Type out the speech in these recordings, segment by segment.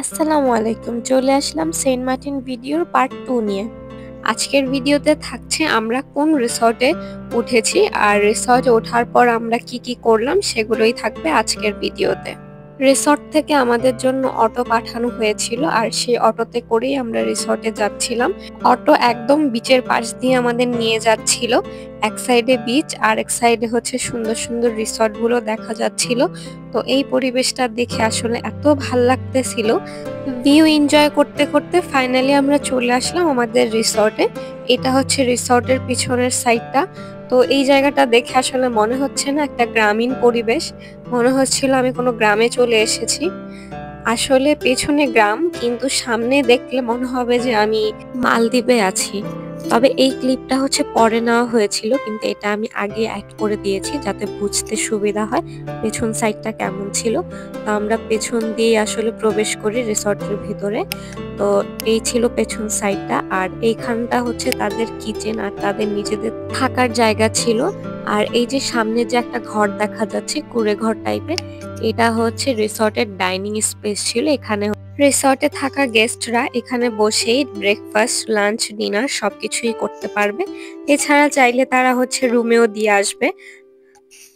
আসসালামু আলাইকুম। চলে আসলাম সেন্ট মার্টিন ভিডিওর পার্ট 2 নিয়ে। আজকের ভিডিওতে থাকছে আমরা কোন রিসর্টে উঠেছি আর রিসর্টে ওঠার পর আমরা কি কি করলাম সেগুলোই থাকবে আজকের ভিডিওতে। রিসর্ট থেকে আমাদের জন্য অটো পাঠানো হয়েছিল আর সেই অটোতে করেই আমরা রিসর্টে যাচ্ছিলাম। অটো একদম বিচের পাশ দিয়ে আমাদের নিয়ে যাচ্ছিল। এক সাইডে বিচ আর এক সাইডে হচ্ছে সুন্দর সুন্দর রিসর্ট গুলো দেখা যাচ্ছিল। তো এই পরিবেশটা দেখে আসলে এত ভাল লাগতেছিল। ভিউ এনজয় করতে করতে ফাইনালি আমরা চলে আসলাম আমাদের রিসর্টে। এটা হচ্ছে রিসর্টের পিছনের সাইডটা। তো এই জায়গাটা দেখে আসলে মনে হচ্ছে না একটা গ্রামীণ পরিবেশ, মনে হচ্ছিল আমি কোনো গ্রামে চলে এসেছি। আসলে পেছনে গ্রাম কিন্তু সামনে দেখলে মনে হবে যে আমি মালদ্বীপে আছি। তবে এই ক্লিপটা হচ্ছে পরে নেওয়া হয়েছিল, কিন্তু এটা আমি আগে অ্যাড করে দিয়েছি যাতে বুঝতে সুবিধা হয় পেছন সাইডটা কেমন ছিল। তো আমরা পেছন দিয়ে আসলে প্রবেশ করি রিসর্টের ভিতরে। তো এই ছিল পেছন সাইডটা, আর এইখানটা হচ্ছে তাদের কিচেন আর তাদের নিজেদের থাকার জায়গা ছিল। আর এই যে সামনে যে একটা ঘর দেখা যাচ্ছে কুঁড়ে ঘর টাইপের, এটা হচ্ছে রিসর্টের ডাইনিং স্পেস ছিল। এখানে রিসর্টে থাকা গেস্টরা এখানে বসেই ব্রেকফাস্ট, লাঞ্চ, ডিনার সবকিছুই করতে পারবে। এছাড়া চাইলে তারা হচ্ছে রুমেও দিয়ে আসবে।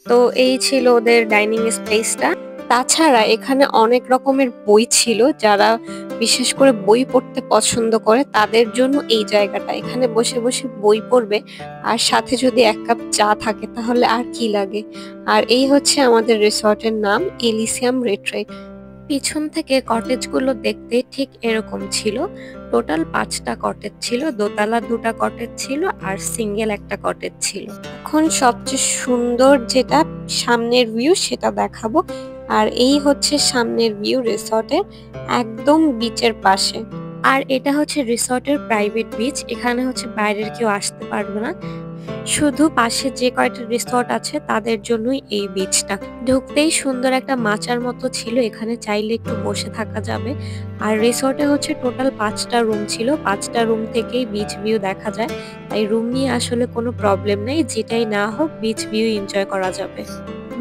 তো এই ছিল ওদের ডাইনিং স্পেসটা। তাছাড়া এখানে অনেক রকমের বই ছিল, যারা বিশেষ করে বই পড়তে পছন্দ করে তাদের জন্য এই জায়গাটা। এখানে বসে বসে বই পড়বে আর সাথে যদি এক কাপ চা থাকে তাহলে আর কি লাগে। আর এই হচ্ছে আমাদের রিসর্টের নাম, এলিসিয়াম রিট্রিট। পিছন থেকে কটেজগুলো দেখতে ঠিক এরকম ছিল। টোটাল 5টা কটেজ ছিল, দোতলা 2টা কটেজ ছিল আর সিঙ্গেল একটা কটেজ ছিল। এখন সবচেয়ে সুন্দর যেটা সামনের ভিউ সেটা দেখাবো। আর এই হচ্ছে সামনের ভিউ রিসর্টের, একদম বিচের পাশে। আর এটা হচ্ছে রিসর্টের প্রাইভেট বিচ, এখানে হচ্ছে বাইরের কেউ আসতে পারবে না। শুধু পাশে যে কয়টা রিসর্ট আছে তাদের জন্যই এই বিচটা। ঢুকতেই সুন্দর একটা মাচার মতো ছিল, এখানে চাইলে একটু বসে থাকা যাবে। আর রিসর্টে হচ্ছে টোটাল 5টা রুম ছিল, 5টা রুম থেকেই বিচ ভিউ দেখা যায়। তাই রুম নিয়ে আসলে কোনো প্রবলেম নেই, যেটাই না হোক বিচ ভিউ এনজয় করা যাবে।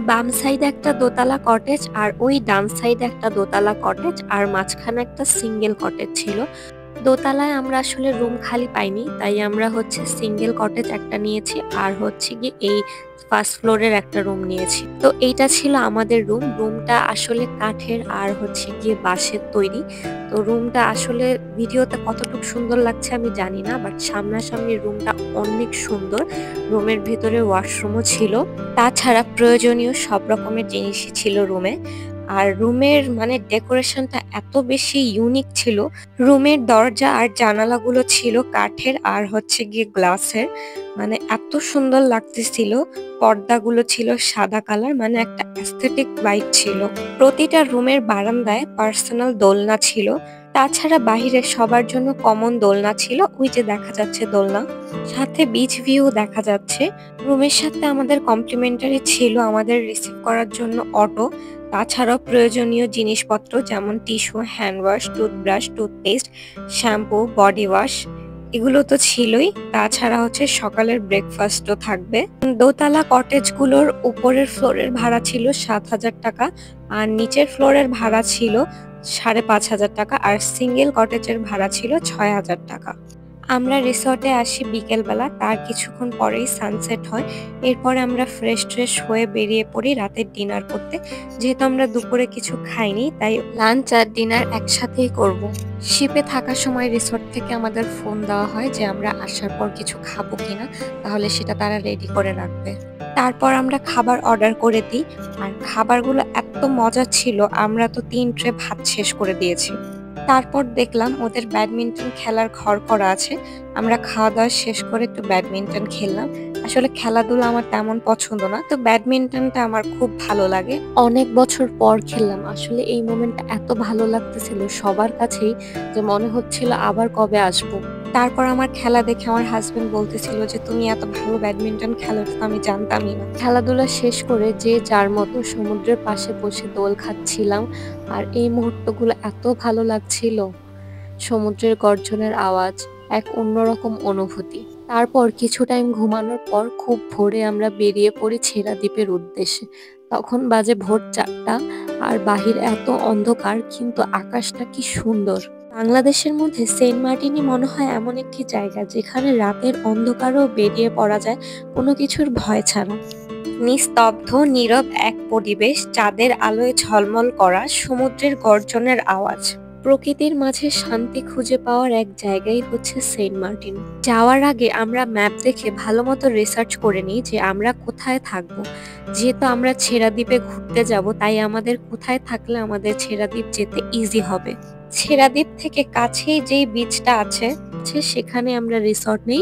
বাম সাইডে একটা দোতলা কটেজ আর ওই ডান সাইডে একটা দোতলা কটেজ আর মাঝখানে একটা সিঙ্গেল কটেজ ছিল। দোতলায় আমরা আসলে রুম খালি পাইনি, তাই আমরা হচ্ছে সিঙ্গেল কটেজ একটা নিয়েছি আর হচ্ছে গিয়ে এই ফার্স্ট ফ্লোরের একটা রুম নিয়েছি। তো এইটা ছিল আমাদের রুম। রুমটা আসলে কাঠের আর হচ্ছে গিয়ে বাঁশের তৈরি। তো রুমটা আসলে ভিডিওতে কতটুকু সুন্দর লাগছে আমি জানি না, বাট সামনাসামনি রুমটা অনেক সুন্দর। রুমের ভেতরে ওয়াশরুমও ছিল, তাছাড়া প্রয়োজনীয় সব রকমের জিনিসই ছিল রুমে। আর রুমের মানে ডেকোরেশনটা এত বেশি ইউনিক ছিল। রুমের দরজা আর জানালাগুলো ছিল কাঠের আর হচ্ছে গিয়ে গ্লাসের, মানে এত সুন্দর লাগতেছিল। পর্দাগুলো ছিল সাদা কালার, মানে একটা অ্যাস্থেটিক ভাইব ছিল। প্রতিটা রুমের বারান্দায় পার্সোনাল দোলনা ছিল। তাছাড়া বাহিরে সবার জন্য কমন দোলনা ছিল, ওই যে দেখা যাচ্ছে দোলনা। সাথে বিচ ভিউ দেখা যাচ্ছে। রুমের সাথে আমাদের কমপ্লিমেন্টারি ছিল আমাদের রিসিভ করার জন্য অটো। তাছাড়াও প্রয়োজনীয় জিনিসপত্র যেমন tissue, hand wash, toothbrush, toothpaste, shampoo, body wash, এগুলো তো ছিলই। তাছাড়া হচ্ছে সকালের ব্রেকফাস্টও থাকবে। দোতলা কটেজগুলোর উপরের ফ্লোরের ভাড়া ছিল 7,000 টাকা আর নিচের ফ্লোরের ভাড়া ছিল 5,500 টাকা আর সিঙ্গেল কটেজের ভাড়া ছিল 6,000 টাকা। আমরা রিসর্টে আসি বিকেলবেলা, তার কিছুক্ষণ পরেই সানসেট হয়। এরপরে আমরা ফ্রেশ ট্রেশ হয়ে বেরিয়ে পড়ি রাতের ডিনার করতে। যেহেতু আমরা দুপুরে কিছু খাইনি, তাই লাঞ্চ আর ডিনার একসাথেই করব। শিপে থাকার সময় রিসর্ট থেকে আমাদের ফোন দেওয়া হয় যে আমরা আসার পর কিছু খাবো কিনা, তাহলে সেটা তারা রেডি করে রাখবে। তারপর আমরা খাবার অর্ডার করে দিই, আর খাবারগুলো এত মজা ছিল, আমরা তো 3 ট্রে ভাত শেষ করে দিয়েছি। তারপর দেখলাম ওদের ব্যাডমিন্টন খেলার ঘর করা আছে। আমরা খাওয়া দাওয়া শেষ করে একটু ব্যাডমিন্টন খেললাম। আসলে খেলাধুলা আমার তেমন পছন্দ না, তো ব্যাডমিন্টনটা আমার খুব ভালো লাগে। অনেক বছর পর খেললাম, আসলে এই মোমেন্টটা এত ভালো লাগতেছিল সবার কাছেই যে মনে হচ্ছিল আবার কবে আসবো। তারপর আমার খেলা দেখে আমার হাজবেন্ড বলতেছিল যে তুমি এত ভালো ব্যাডমিন্টন খেলো, এটা তো আমি জানতামই না। খেলাধুলা শেষ করে যে যার মতো সমুদ্রের পাশে বসে দোল খাচ্ছিলাম। আর এই মুহূর্তগুলো এত ভালো লাগছিল, সমুদ্রের গর্জনের আওয়াজ, এক অন্যরকম অনুভূতি। তারপর কিছু টাইম ঘুমানোর পর খুব ভোরে আমরা বেরিয়ে পড়ি ছেড়া দ্বীপের উদ্দেশ্যে। তখন বাজে ভোর 4টা আর বাহির এত অন্ধকার, কিন্তু আকাশটা কি সুন্দর। বাংলাদেশের মধ্যে সেন্ট মার্টিনই মনে হয় এমন একটি জায়গা যেখানে রাতের অন্ধকারও বেরিয়ে পড়া যায় কোনো কিছুর ভয় ছাড়া। নিস্তব্ধ নীরব এক পরিবেশ, চাঁদের আলোয় ঝলমল করা সমুদ্রের গর্জনের আওয়াজ। প্রকৃতির মাঝে শান্তি খুঁজে পাওয়ার এক জায়গাই হচ্ছে সেন্ট মার্টিন। যাওয়ার আগে আমরা ম্যাপ দেখে ভালো মতো রিসার্চ করে নিই যে আমরা কোথায় থাকবো। যেহেতু আমরা ছেড়া দ্বীপে ঘুরতে যাব, তাই আমাদের কোথায় থাকলে আমাদের ছেড়া দ্বীপ যেতে ইজি হবে। ছেড়া দ্বীপ থেকে কাছেই যেই বিচটা আছে সেখানে আমরা রিসর্ট নেই,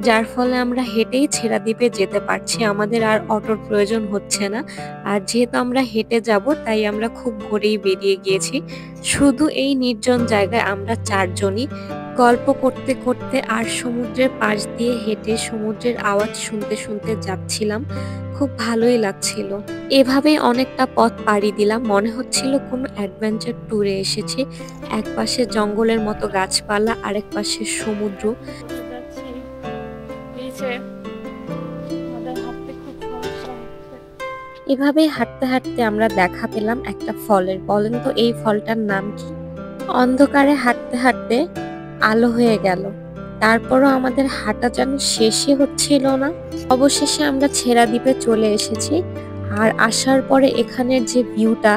যার ফলে আমরা হেঁটেই ছেড়া দ্বীপে যেতে পারছি, আমাদের আর অটোর প্রয়োজন হচ্ছে না। আর যেহেতু আমরা হেঁটে যাব, তাই আমরা খুব ভোরেই বেরিয়ে গিয়েছি। শুধু এই নির্জন জায়গায় আমরা চারজনই গল্প করতে করতে আর সমুদ্রের পাশ দিয়ে হেঁটে সমুদ্রের আওয়াজ শুনতে শুনতে যাচ্ছিলাম। খুব ভালোই লাগছিল। এভাবেই অনেকটা পথ পাড়ি দিলাম, মনে হচ্ছিল কোনো অ্যাডভেঞ্চার ট্যুরে এসেছি। এক পাশে জঙ্গলের মতো গাছপালা, আরেক পাশে সমুদ্র। এভাবেই হাঁটতে হাঁটতে আমরা দেখা পেলাম একটা ফলের। বলেন তো এই ফলটার নাম কি? অন্ধকারে হাঁটতে হাঁটতে আলো হয়ে গেল, তারপরও আমাদের হাঁটা যেন শেষই হচ্ছিল না। অবশেষে আমরা ছেড়া দ্বীপে চলে এসেছি। আর আসার পরে এখানের যে ভিউটা,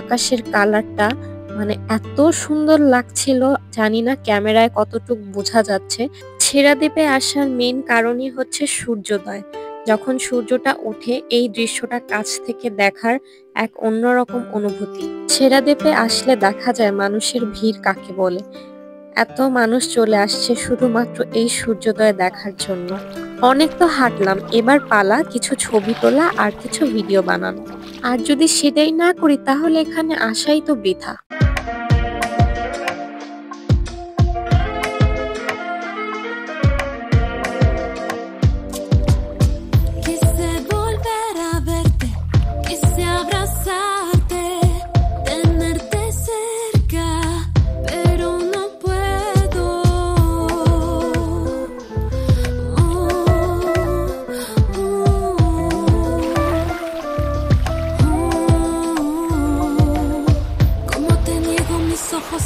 আকাশের কালারটা মানে এত সুন্দর লাগছিল, জানি না ক্যামেরায় কতটুকু বোঝা যাচ্ছে। ছেড়া দ্বীপে আসার মেইন কারণই হচ্ছে সূর্যোদয়। যখন সূর্যটা ওঠে এই দৃশ্যটা কাছ থেকে দেখার এক অন্যরকম অনুভূতি। ছেড়া দ্বীপে আসলে দেখা যায় মানুষের ভিড় কাকে বলে। এত মানুষ চলে আসছে শুধুমাত্র এই সূর্যোদয় দেখার জন্য। অনেক তো হাঁটলাম, এবার পালা কিছু ছবি তোলা আর কিছু ভিডিও বানানো। আর যদি সেটাই না করি তাহলে এখানে আসাই তো বৃথা।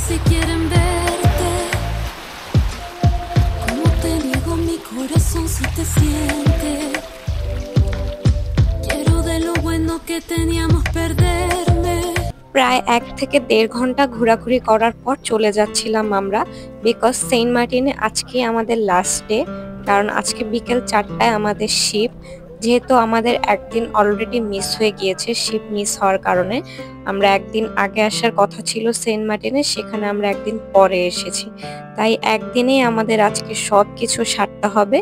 Si quieren verte, como te niego mi corazón si te siente. Quiero de lo bueno que teníamos perderme. প্রায় 1 থেকে 1.5 ঘন্টা ঘোরাঘুরি করার পর চলে যাচ্ছিলাম আমরা, বিকজ সেন্ট মার্টিনে আজকে আমাদের লাস্ট ডে। কারণ আজকে বিকেল 4টায় আমাদের শিপ। যেহেতু আমাদের একদিন অলরেডি মিস হয়ে গিয়েছে শিপ মিস হওয়ার কারণে, আমরা একদিন আগে আসার কথা ছিল সেন্ট মার্টিনে, সেখানে আমরা একদিন পরে এসেছি। তাই একদিনেই আমাদের আজকে সবকিছু সারতে হবে।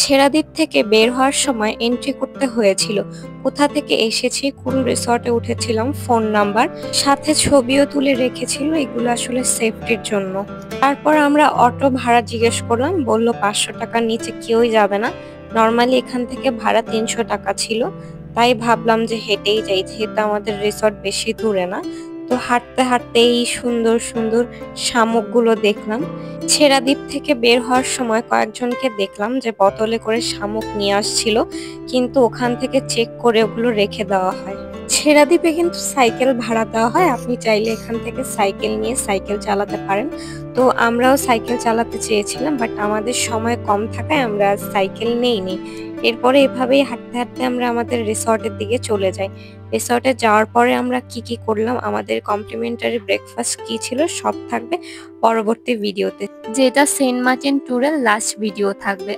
ছেড়া দ্বীপ থেকে বের হওয়ার সময় এন্ট্রি করতে হয়েছিল কোথা থেকে এসেছি, কোন রিসর্টে উঠেছিলাম, ফোন নাম্বার, সাথে ছবিও তুলে রেখেছিল, এগুলো আসলে সেফটির জন্য। তারপর আমরা অটো ভাড়া জিজ্ঞেস করলাম, বলল 500 টাকার নিচে কেউই যাবে না। নর্মালি এখান থেকে ভাড়া 300 টাকা ছিল, তাই ভাবলাম যে হেঁটেই যাই, যেহেতু আমাদের রিসর্ট বেশি দূরে না। তো হাঁটতে হাঁটতে এই সুন্দর সুন্দর শামুকগুলো দেখলাম। ছেড়া দ্বীপ থেকে বের হওয়ার সময় কয়েকজনকে দেখলাম যে বোতলে করে শামুক নিয়ে আসছিল, কিন্তু ওখান থেকে চেক করে ওগুলো রেখে দেওয়া হয়। ছেড়া দ্বীপে কিন্তু সাইকেল ভাড়া দেওয়া হয়, আপনি চাইলে এখান থেকে সাইকেল নিয়ে সাইকেল চালাতে পারেন। তো আমরাও সাইকেল চালাতে চেয়েছিলাম, বাট আমাদের সময় কম থাকায় আমরা সাইকেল নেইনি। এরপরে এভাবেই হাঁটতে হাঁটতে আমরা আমাদের রিসর্টের দিকে চলে যাই। রিসর্টে যাওয়ার পরে আমরা কি কি করলাম, আমাদের কমপ্লিমেন্টারি ব্রেকফাস্ট কি ছিল, সব থাকবে পরবর্তী ভিডিওতে, যেটা সেন্ট মার্টিন ট্যুরের লাস্ট ভিডিও থাকবে।